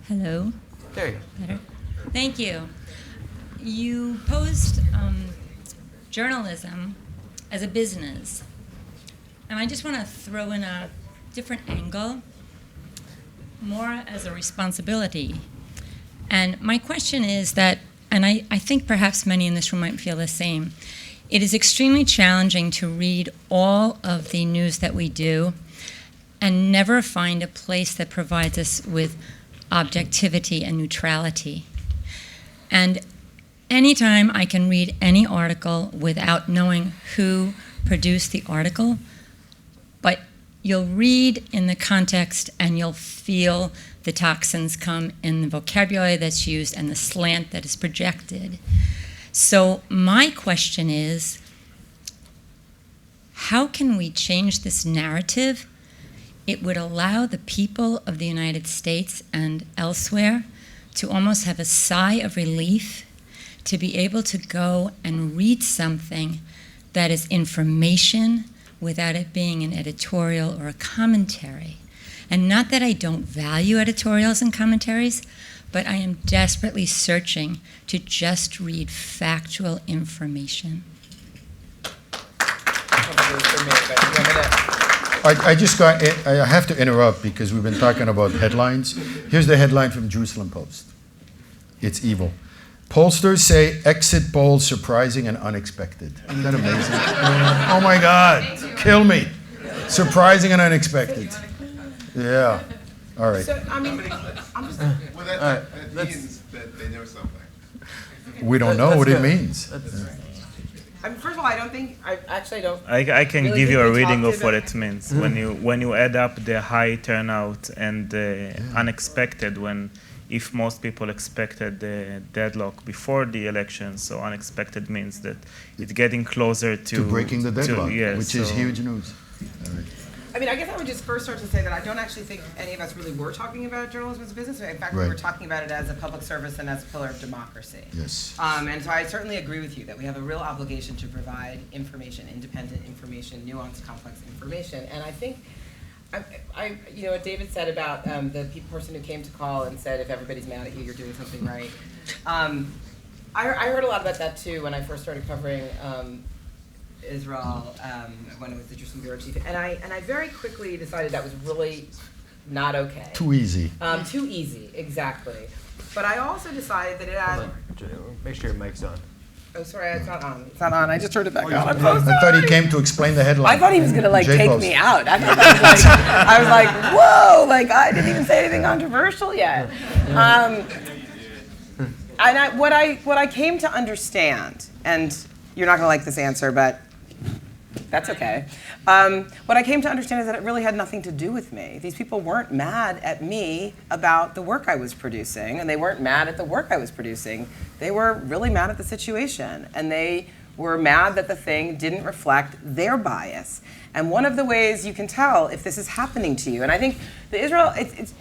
Hello. There you go. Better. Thank you. You posed journalism as a business, and I just want to throw in a different angle, more as a responsibility. And my question is that, and I think perhaps many in this room might feel the same, it is extremely challenging to read all of the news that we do and never find a place that provides us with objectivity and neutrality. And anytime I can read any article without knowing who produced the article, but you'll read in the context and you'll feel the toxins come in the vocabulary that's used and the slant that is projected. So my question is, how can we change this narrative? It would allow the people of the United States and elsewhere to almost have a sigh of relief to be able to go and read something that is information without it being an editorial or a commentary. And not that I don't value editorials and commentaries, but I am desperately searching to just read factual information. I have to interrupt because we've been talking about headlines. Here's the headline from Jerusalem Post. It's evil. Pollsters say exit poll surprising and unexpected. Isn't that amazing? Oh my God, kill me. Surprising and unexpected. Yeah. All right. So, I mean, I'm just... Well, that means that they know something. We don't know what it means. I mean, first of all, I don't think... I actually don't... I can really give you a think we reading talked of what about- it means. When you add up the high turnout and the unexpected, if most people expected the deadlock before the election, so unexpected means that it's getting closer to breaking the deadlock, which is huge news. All right. I mean, I guess I would just first start to say that I don't actually think any of us really were talking about journalism as a business. In fact, we were talking about it as a public service and as a pillar of democracy. Yes. And so I certainly agree with you that we have a real obligation to provide information, independent information, nuanced, complex information. And I think, you know, what David said about the person who came to call and said, if everybody's mad at you, you're doing something right. I heard a lot about that too when I first started covering Israel when I was the Jerusalem bureau chief, and I very quickly decided that was really not okay. Too easy. Too easy, exactly. But I also decided that it had. Make sure your mic's on. Oh, sorry, it's not on. It's not on. I just turned it back on. I thought he came to explain the headline. I thought he was gonna take JPost. me out. I was like, whoa! Like I didn't even say anything controversial yet. And what I came to understand, and you're not gonna like this answer, but that's okay. What I came to understand is that it really had nothing to do with me. These people weren't mad at me about the work I was producing, and they weren't mad at the work I was producing. They were really mad at the situation, and they were mad that the thing didn't reflect their bias. And one of the ways you can tell if this is happening to you, and I think the it's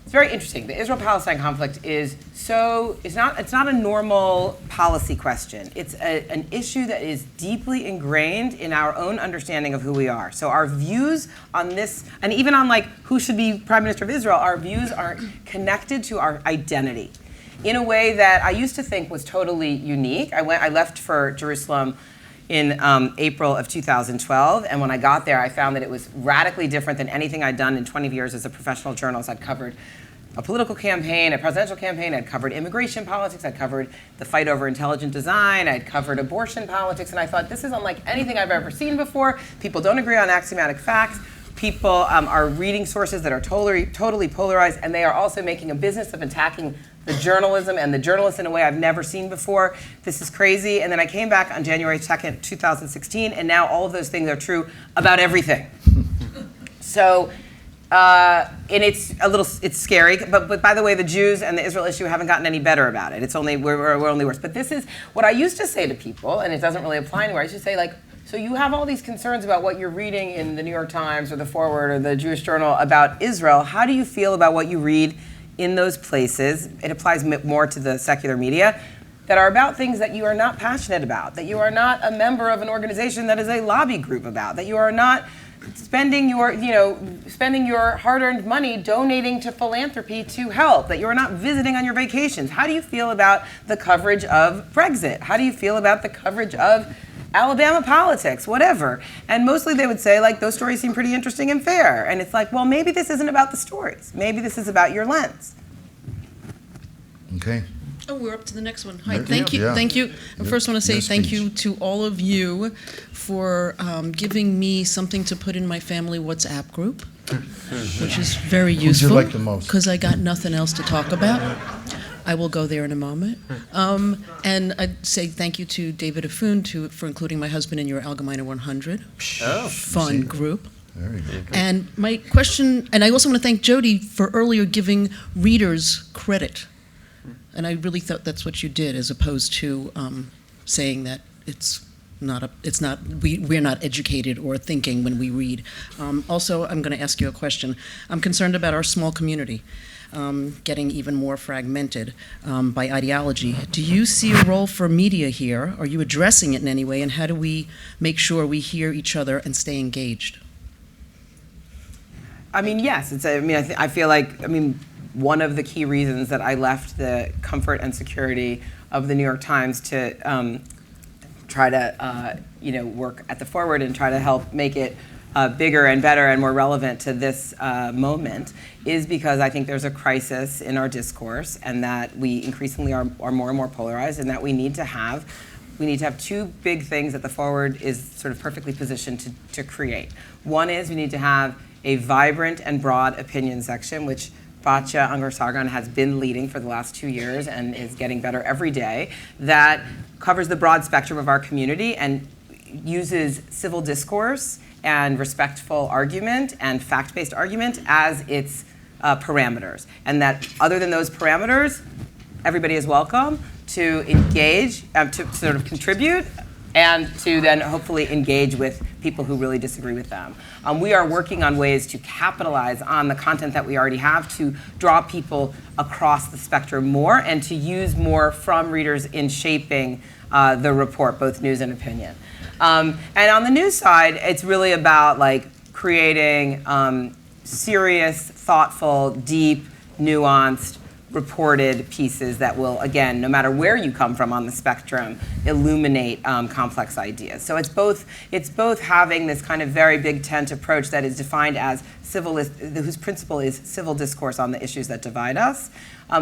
very interesting. The Israel-Palestine conflict is it's not a normal policy question. It's an issue that is deeply ingrained in our own understanding of who we are. So our views on this, and even on like who should be Prime Minister of Israel, our views are connected to our identity in a way that I used to think was totally unique. I left for Jerusalem in April of 2012, and when I got there, I found that it was radically different than anything I'd done in 20 years as a professional journalist. I'd covered a political campaign, a presidential campaign, I'd covered immigration politics, I'd covered the fight over intelligent design, I'd covered abortion politics, and I thought, this is unlike anything I've ever seen before. People don't agree on axiomatic facts. People are reading sources that are totally polarized, and they are also making a business of attacking the journalism and the journalists in a way I've never seen before. This is crazy. And then I came back on January 2nd, 2016, and now all of those things are true about everything. So, and it's scary, but by the way, the Jews and the Israel issue haven't gotten any better about it. It's only, we're only worse. But this is what I used to say to people, and it doesn't really apply anywhere. I used to say, like, so you have all these concerns about what you're reading in the New York Times or the Forward or the Jewish-Journal about Israel. How do you feel about what you read in those places? It applies more to the secular media that are about things that you are not passionate about, that you are not a member of an organization that is a lobby group about, that you are not spending your hard-earned money donating to philanthropy to help, that you're not visiting on your vacations? How do you feel about the coverage of Brexit? How do you feel about the coverage of Alabama politics, whatever? And mostly they would say, like, those stories seem pretty interesting and fair. And it's like, well, maybe this isn't about the stories. Maybe this is about your lens. Okay. Oh, we're up to the next one. Hi, Yeah. thank you, Yeah. thank you. I first want to say Your thank you speech. to all of you for giving me something to put in my family WhatsApp group, which is very Who'd you useful. like the most? Because I got nothing else to talk about. I will go there in a moment. And I'd say thank you to David Afun for including my husband in your Algemeiner 100 fun group. Very good. And my question, and I also want to thank Jody for earlier giving readers credit. And I really thought that's what you did, as opposed to saying that we're not educated or thinking when we read. Also, I'm going to ask you a question. I'm concerned about our small community getting even more fragmented by ideology. Do you see a role for media here? Are you addressing it in any way? And how do we make sure we hear each other and stay engaged? I mean, yes. I feel like, one of the key reasons that I left the comfort and security of the New York Times to try to, work at the Forward and try to help make it bigger and better and more relevant to this moment is because I think there's a crisis in our discourse, and that we increasingly are more and more polarized, and that we need to have two big things that the Forward is sort of perfectly positioned to create. One is we need to have a vibrant and broad opinion section, which Batya Ungar-Sargon has been leading for the last 2 years and is getting better every day, that covers the broad spectrum of our community and uses civil discourse and respectful argument and fact-based argument as its parameters. And that other than those parameters, everybody is welcome to engage, to sort of contribute, and to then hopefully engage with people who really disagree with them. We are working on ways to capitalize on the content that we already have to draw people across the spectrum more and to use more from readers in shaping the report, both news and opinion. And on the news side, it's really about creating serious, thoughtful, deep, nuanced, reported pieces that will, again, no matter where you come from on the spectrum, illuminate complex ideas. So it's both having this kind of very big tent approach that is defined as whose principle is civil discourse on the issues that divide us.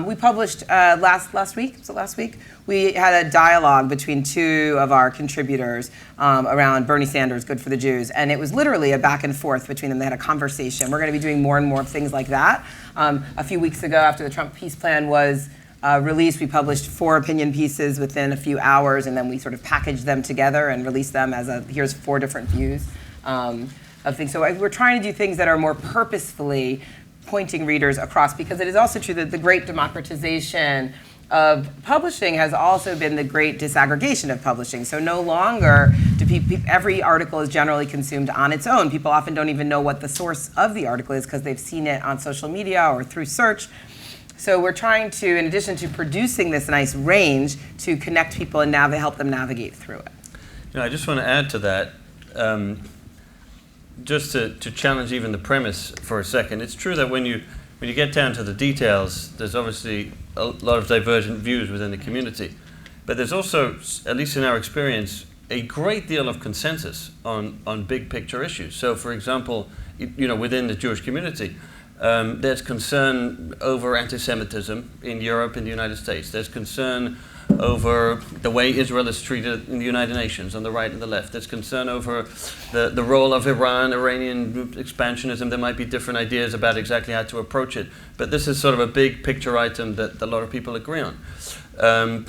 We published last week, we had a dialogue between two of our contributors around Bernie Sanders, Good for the Jews, and it was literally a back and forth between them. They had a conversation. We're going to be doing more and more things like that. A few weeks ago, after the Trump peace plan was released, we published 4 opinion pieces within a few hours, and then we sort of packaged them together and released them as here's 4 different views of things. So we're trying to do things that are more purposefully pointing readers across, because it is also true that the great democratization of publishing has also been the great disaggregation of publishing. So no longer do every article is generally consumed on its own. People often don't even know what the source of the article is because they've seen it on social media or through search. So we're trying to, in addition to producing this nice range, to connect people and help them navigate through it. I just want to add to that, just to challenge even the premise for a second. It's true that when you get down to the details, there's obviously a lot of divergent views within the community. But there's also, at least in our experience, a great deal of consensus on big picture issues. So for example, within the Jewish community, there's concern over anti-Semitism in Europe and the United States. There's concern over the way Israel is treated in the United Nations on the right and the left. There's concern over the role of Iran, Iranian expansionism. There might be different ideas about exactly how to approach it. But this is sort of a big picture item that a lot of people agree on.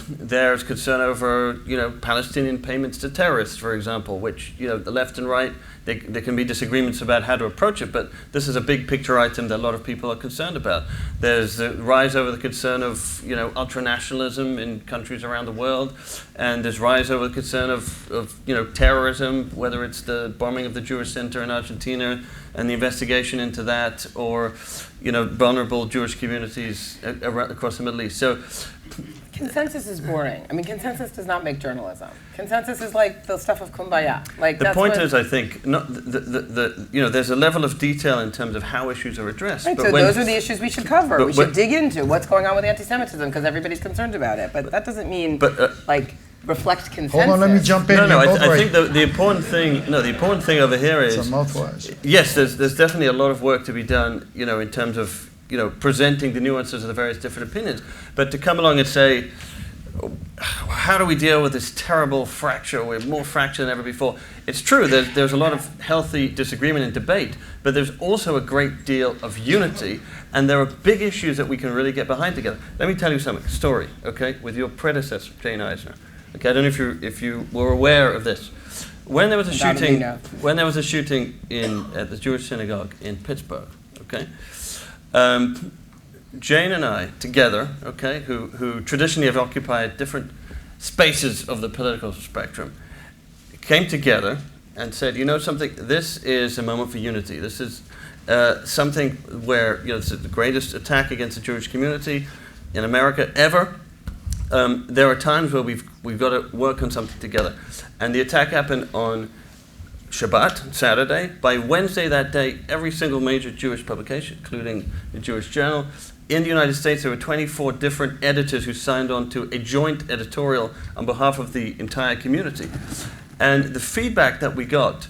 There's concern over, Palestinian payments to terrorists, for example, which, the left and right, there can be disagreements about how to approach it, but this is a big picture item that a lot of people are concerned about. There's a rise over the concern of, ultranationalism in countries around the world, and there's rise over the concern of terrorism, whether it's the bombing of the Jewish Center in Argentina and the investigation into that, or vulnerable Jewish communities across the Middle East. So consensus is boring. I mean, consensus does not make journalism. Consensus is like the stuff of kumbaya. Like the point is, I think, not there's a level of detail in terms of how issues are addressed. Right, but so those are the issues we should cover. We should dig into what's going on with anti-Semitism because everybody's concerned about it. But that doesn't mean reflect consensus. Hold on, let me jump in. No, I think the important thing over here is it's a mouthwash. Yes, there's definitely a lot of work to be done, in terms of presenting the nuances of the various different opinions. But to come along and say, how do we deal with this terrible fracture? We're more fractured than ever before. It's true, there's a lot of healthy disagreement and debate, but there's also a great deal of unity, and there are big issues that we can really get behind together. Let me tell you something, story, okay, with your predecessor, Jane Eisner. Okay, I don't know if you were aware of this. When there was a shooting at the Jewish synagogue in Pittsburgh, okay, Jane and I together, okay, who traditionally have occupied different spaces of the political spectrum, came together and said, something, this is a moment for unity. This is something where this is the greatest attack against the Jewish community in America ever. There are times where we've got to work on something together. And the attack happened on Shabbat, Saturday. By Wednesday that day, every single major Jewish publication, including the Jewish-Journal, in the United States, there were 24 different editors who signed on to a joint editorial on behalf of the entire community. And the feedback that we got,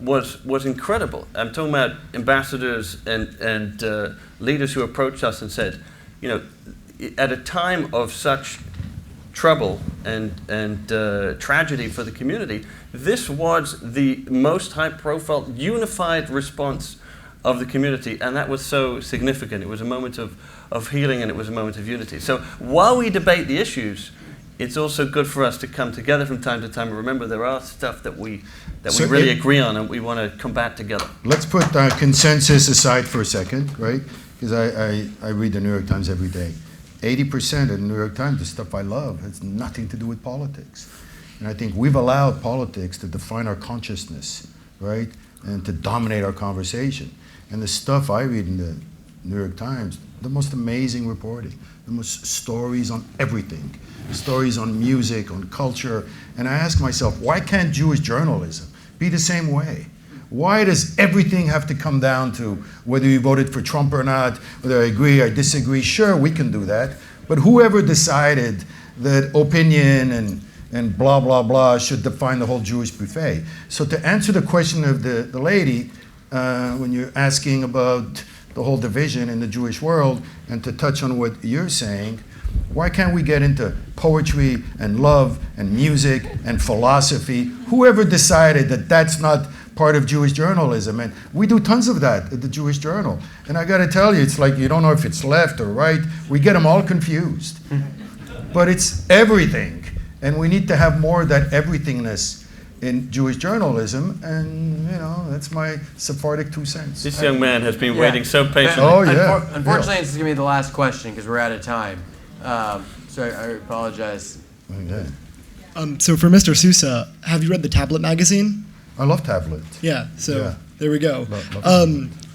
was incredible. I'm talking about ambassadors and leaders who approached us and said, at a time of such trouble and tragedy for the community, this was the most high-profile, unified response of the community, and that was so significant. It was a moment of healing, and it was a moment of unity. So while we debate the issues, it's also good for us to come together from time to time and remember there are stuff that we really agree on and we want to combat together. Let's put consensus aside for a second, right? Because I read the New York Times every day. 80% of the New York Times, the stuff I love, has nothing to do with politics. And I think we've allowed politics to define our consciousness, right? And to dominate our conversation. And the stuff I read in the New York Times, the most amazing reporting, the most stories on everything, stories on music, on culture. And I ask myself, why can't Jewish journalism be the same way? Why does everything have to come down to whether you voted for Trump or not, whether I agree or disagree? Sure, we can do that. But whoever decided that opinion and blah, blah, blah should define the whole Jewish buffet? So to answer the question of the lady, when you're asking about the whole division in the Jewish world, and to touch on what you're saying, why can't we get into poetry and love and music and philosophy? Whoever decided that that's not part of Jewish journalism, and we do tons of that at the Jewish Journal. And I got to tell you, it's like you don't know if it's left or right. We get them all confused. But it's everything, and we need to have more of that everythingness in Jewish journalism, and that's my Sephardic 2 cents. This young man has been waiting so patiently. Oh yeah. Unfortunately, this is going to be the last question because we're out of time. So I apologize. Okay. So for Mr. Sousa, have you read the Tablet magazine? I love Tablet. Yeah, so Yeah. there we go.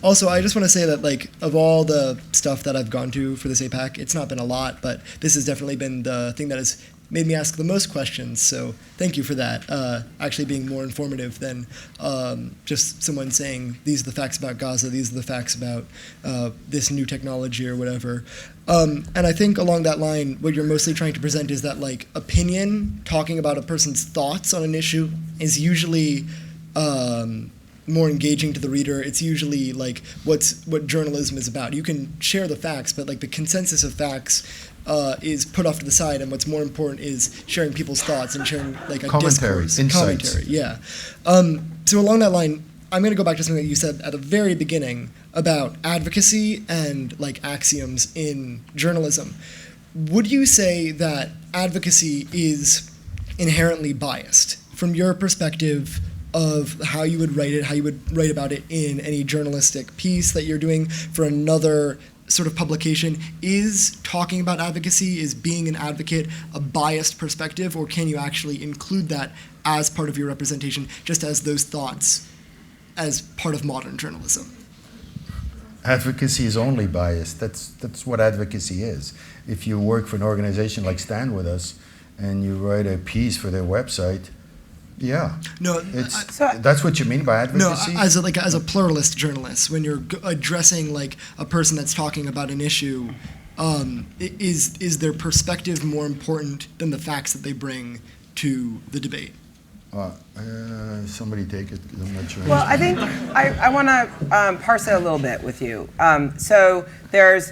Also, I just want to say that, of all the stuff that I've gone to for this AIPAC, it's not been a lot, but this has definitely been the thing that has made me ask the most questions, so thank you for that. Actually being more informative than just someone saying, these are the facts about Gaza, these are the facts about this new technology or whatever. And I think along that line, what you're mostly trying to present is that, opinion, talking about a person's thoughts on an issue, is usually more engaging to the reader. It's usually what journalism is about. You can share the facts, but the consensus of facts is put off to the side, and what's more important is sharing people's thoughts and sharing a Commentary, discourse. insights. Commentary, yeah. So along that line, I'm going to go back to something that you said at the very beginning about advocacy and axioms in journalism. Would you say that advocacy is inherently biased from your perspective of how you would write it, how you would write about it in any journalistic piece that you're doing for another sort of publication? Is talking about advocacy, is being an advocate, a biased perspective, or can you actually include that as part of your representation, just as those thoughts as part of modern journalism? advocacy is only biased. That's what advocacy is. If you work for an organization like Stand With Us and you write a piece for their website, yeah, No, that's what you mean by advocacy? No, as a pluralist journalist, when you're addressing like a person that's talking about an issue, is their perspective more important than the facts that they bring to the debate? Somebody take it, 'cause I'm not sure. Well, I think I want to parse it a little bit with you. So there's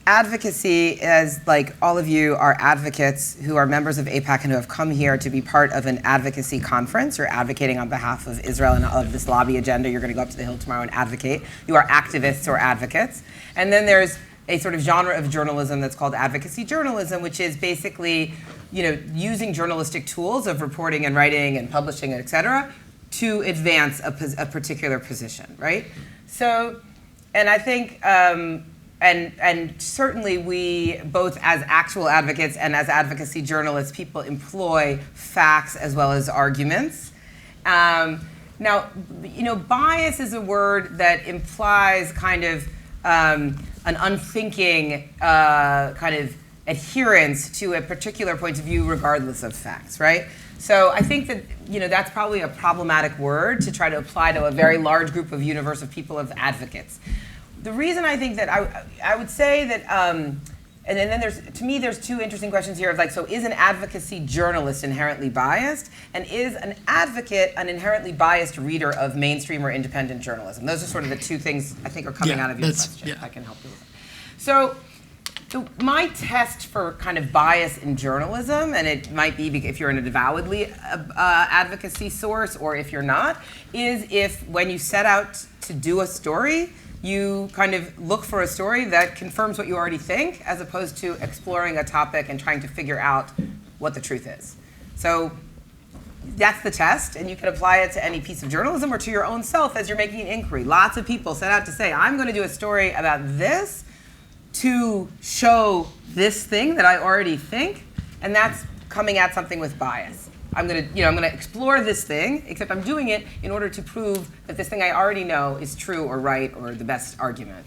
advocacy, as like all of you are advocates who are members of AIPAC and who have come here to be part of an advocacy conference. You're advocating on behalf of Israel and of this lobby agenda. You're going to go up to the Hill tomorrow and advocate. You are activists or advocates. And then there's a sort of genre of journalism that's called advocacy journalism, which is basically, using journalistic tools of reporting and writing and publishing, et cetera, to advance a particular position, right? So, and I think, and certainly we, both as actual advocates and as advocacy journalists, people employ facts as well as arguments. Now, bias is a word that implies kind of an unthinking kind of adherence to a particular point of view regardless of facts, right? So I think that that's probably a problematic word to try to apply to a very large group of universe of people, of advocates. The reason I think that I would say that, and then there's two interesting questions here of like, so is an advocacy journalist inherently biased? And is an advocate an inherently biased reader of mainstream or independent journalism? Those are sort of the two things I think are coming out of your question. If I can help you with it. So my test for kind of bias in journalism, and it might be if you're an avowedly advocacy source or if you're not, is if when you set out to do a story, you kind of look for a story that confirms what you already think, as opposed to exploring a topic and trying to figure out what the truth is. So that's the test, and you can apply it to any piece of journalism or to your own self as you're making an inquiry. Lots of people set out to say, I'm going to do a story about this to show this thing that I already think, and that's coming at something with bias. I'm going to explore this thing, except I'm doing it in order to prove that this thing I already know is true or right or the best argument.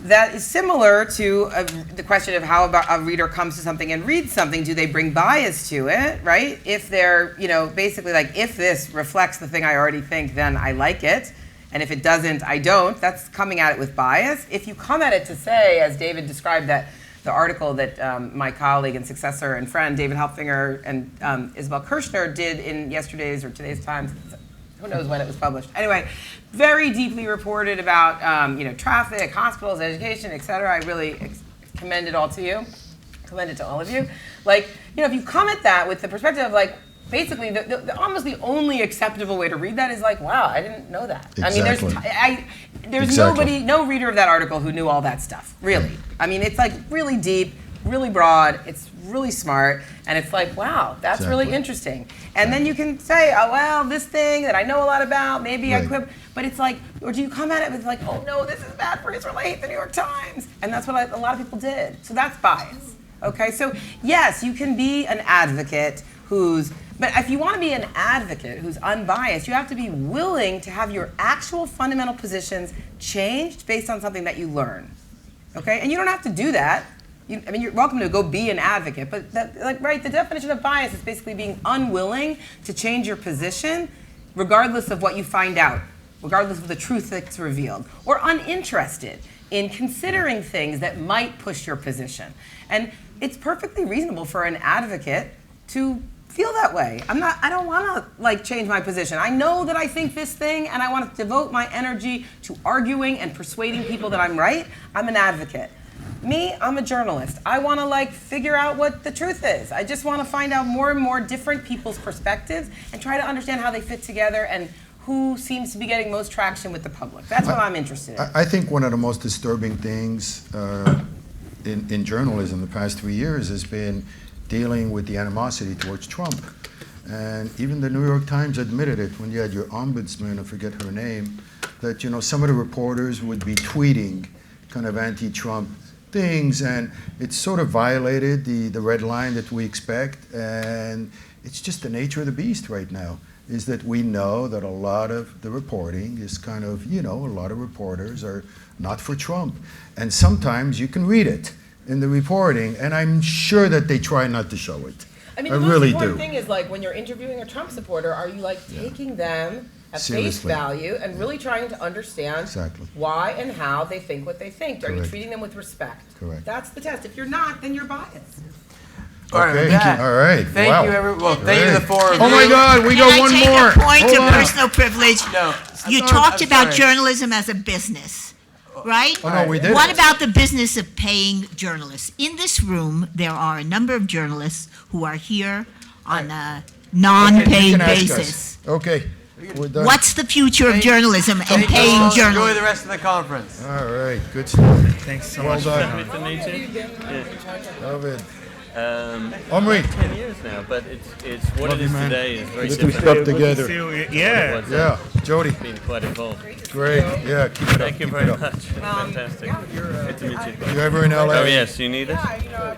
That is similar to the question of how about a reader comes to something and reads something. Do they bring bias to it, right? If they're, basically like, if this reflects the thing I already think, then I like it. And if it doesn't, I don't. That's coming at it with bias. If you come at it to say, as David described that, the article that my colleague and successor and friend David Helpfinger and Isabel Kirshner did in yesterday's or today's Times, who knows when it was published. Anyway, very deeply reported about traffic, hospitals, education, et cetera. I really commend it all to you. Commend it to all of you. Like, if you come at that with the perspective of like, basically, almost the only acceptable way to read that is like, wow, I didn't know that. Exactly. I mean, there's no reader of that article who knew all that stuff, really. I mean, it's like really deep, really broad, it's really smart, and it's like, wow, that's really interesting. And then you can say, oh, well, this thing that I know a lot about, maybe I could, but it's like, or do you come at it with like, oh no, this is bad for Israel, I hate the New York Times. And that's what a lot of people did. So that's bias, okay? So yes, you can be an advocate but if you want to be an advocate who's unbiased, you have to be willing to have your actual fundamental positions changed based on something that you learn, okay? And you don't have to do that. You're welcome to go be an advocate, but the definition of bias is basically being unwilling to change your position regardless of what you find out, regardless of the truth that's revealed, or uninterested in considering things that might push your position. And it's perfectly reasonable for an advocate to feel that way. I don't want to change my position. I know that I think this thing and I want to devote my energy to arguing and persuading people that I'm right. I'm an advocate. Me, I'm a journalist. I want to figure out what the truth is. I just want to find out more and more different people's perspectives and try to understand how they fit together and who seems to be getting most traction with the public. That's what I'm interested in. I think one of the most disturbing things in journalism the past 3 years has been dealing with the animosity towards Trump. And even the New York Times admitted it when you had your ombudsman, I forget her name, that some of the reporters would be tweeting kind of anti-Trump things, and it sort of violated the red line that we expect, and it's just the nature of the beast right now. is that we know that a lot of the reporting is kind of, a lot of reporters are not for Trump. And sometimes you can read it in the reporting, and I'm sure that they try not to show it. I mean, I the most really important do. thing is, like, when you're interviewing a Trump supporter, are you, like, taking them at face Seriously. value and really trying to understand Exactly. why and how they think what they think? Are you Correct. treating them with respect? Correct. That's the test. If you're not, then you're biased. All right, with Okay. that, All right. Thank Wow. you, everyone. Well, thank you to the Great. four of Oh you. my God, we Can got I one take more. a point Hold of on. personal privilege? No, You I'm talked about sorry. journalism as a business, right? Oh, no, we didn't. What about the business of paying journalists? In this room, there are a number of journalists who are here on a Okay, you non-paid can ask us. basis. Okay, we're done. What's the future of Thank- journalism and Thank you paying all. Enjoy the journalists? rest of the conference. All right, good stuff. Thanks so Well much. done. With the meeting? Love it. Yeah. Omri. 10 years now, but it's what Love it you, is man. today is very Good to different. stop Good to together. see you. Yeah. What's Yeah, Jody, been quite involved. great. Yeah, keep it up. Thank you keep very it up. much. Fantastic. Good to meet you. You ever in LA? Oh yes, you need it? Yeah, you know,